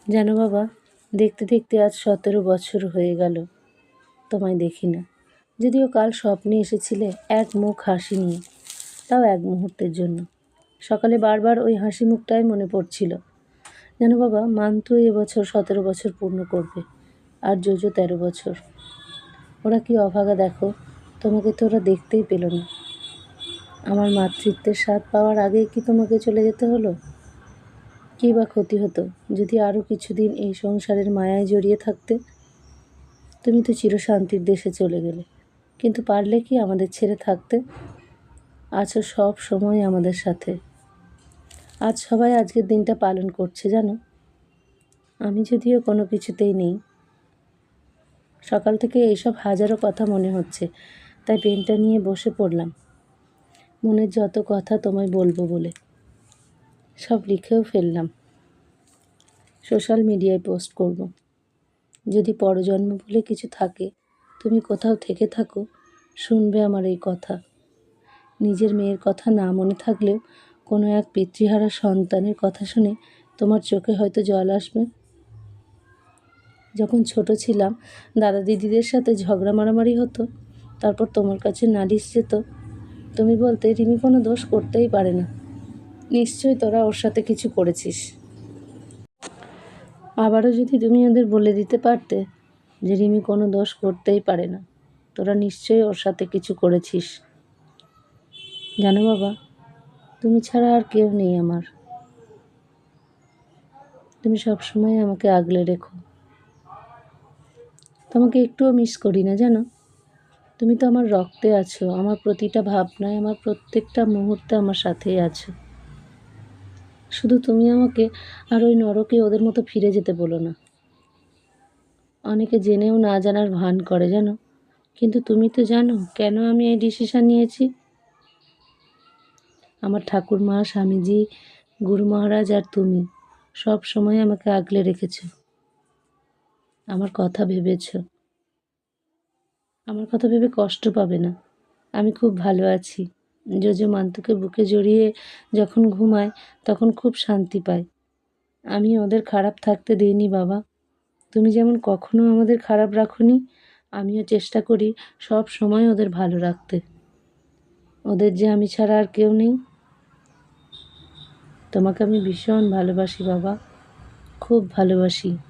জানো বাবা, দেখতে দেখতে আজ 17 বছর হয়ে গেল তোমায় দেখি না। যদিও কাল স্বপ্নে এসেছিলে এক মুখ হাসি নিয়ে, তাও এক মুহূর্তের জন্য। সকালে বারবার ওই হাসি মুখটাই মনে পড়ছিল। জানো বাবা, মান্তু এবছর 17 বছর পূর্ণ করবে, আর জোজো 13 বছর। ওরা কি অভাগা দেখো, তোমাকে তো ওরা দেখতেই পেল না। আমার মাতৃত্বের স্বাদ পাওয়ার আগেই কি তোমাকে চলে যেতে হলো? কী বা ক্ষতি হতো যদি আরও কিছুদিন এই সংসারের মায়ায় জড়িয়ে থাকতে? তুমি তো চিরশান্তির দেশে চলে গেলে, কিন্তু পারলে কি আমাদের ছেড়ে থাকতে? আছো সব সময় আমাদের সাথে। আজ সবাই আজকের দিনটা পালন করছে জানো। আমি যদিও কোনো কিছুতেই নেই। সকাল থেকে এইসব হাজারো কথা মনে হচ্ছে, তাই পেনটা নিয়ে বসে পড়লাম। মনের যত কথা তোমায় বলবো বলে সব লিখেও ফেললাম। সোশ্যাল মিডিয়ায় পোস্ট করব। যদি পরজন্ম বলে কিছু থাকে, তুমি কোথাও থেকে থাকো, শুনবে আমার এই কথা। নিজের মেয়ের কথা না মনে থাকলেও কোনো এক পিতৃহারা সন্তানের কথা শুনে তোমার চোখে হয়তো জল আসবে। যখন ছোট ছিলাম, দাদা দিদিদের সাথে ঝগড়া মারামারি হতো, তারপর তোমার কাছে নালিশ যেত। তুমি বলতে রিমি কোনো দোষ করতেই পারে না, নিশ্চয়ই তোরা ওর সাথে কিছু করেছিস। আবারও যদি তুমি ওদের বলে দিতে পারতে যে রিমি কোনো দোষ করতেই পারে না, তোরা নিশ্চয়ই ওর সাথে কিছু করেছিস। জানো বাবা, তুমি ছাড়া আর কেউ নেই আমার। তুমি সবসময় আমাকে আগলে রেখো। তোমাকে একটুও মিস করি না জানো। তুমি তো আমার রক্তে আছো, আমার প্রতিটা ভাবনায়, আমার প্রত্যেকটা মুহূর্তে আমার সাথেই আছো। শুধু তুমি আমাকে আর ওই নরকে ওদের মতো ফিরে যেতে বলো না। অনেকে জেনেও না জানার ভান করে জানো, কিন্তু তুমি তো জানো কেন আমি এই ডিসিশন নিয়েছি। আমার ঠাকুরমা, স্বামীজি, গুরু মহারাজ আর তুমি সব সময় আমাকে আগলে রেখেছো। আমার কথা ভেবেছো। আমার কথা ভেবে কষ্ট পাবে না। আমি খুব ভালো আছি। জোজো মান্তুকে বুকে জড়িয়ে যখন ঘুমায় তখন খুব শান্তি পায়। আমি ওদের খারাপ থাকতে দিইনি বাবা। তুমি যেমন কখনো আমাদের খারাপ রাখোনি, আমিও চেষ্টা করি সব সময় ওদের ভালো রাখতে। ওদের যে আমি ছাড়া আর কেউ নেই। তোমাকে আমি ভীষণ ভালোবাসি বাবা, খুব ভালোবাসি।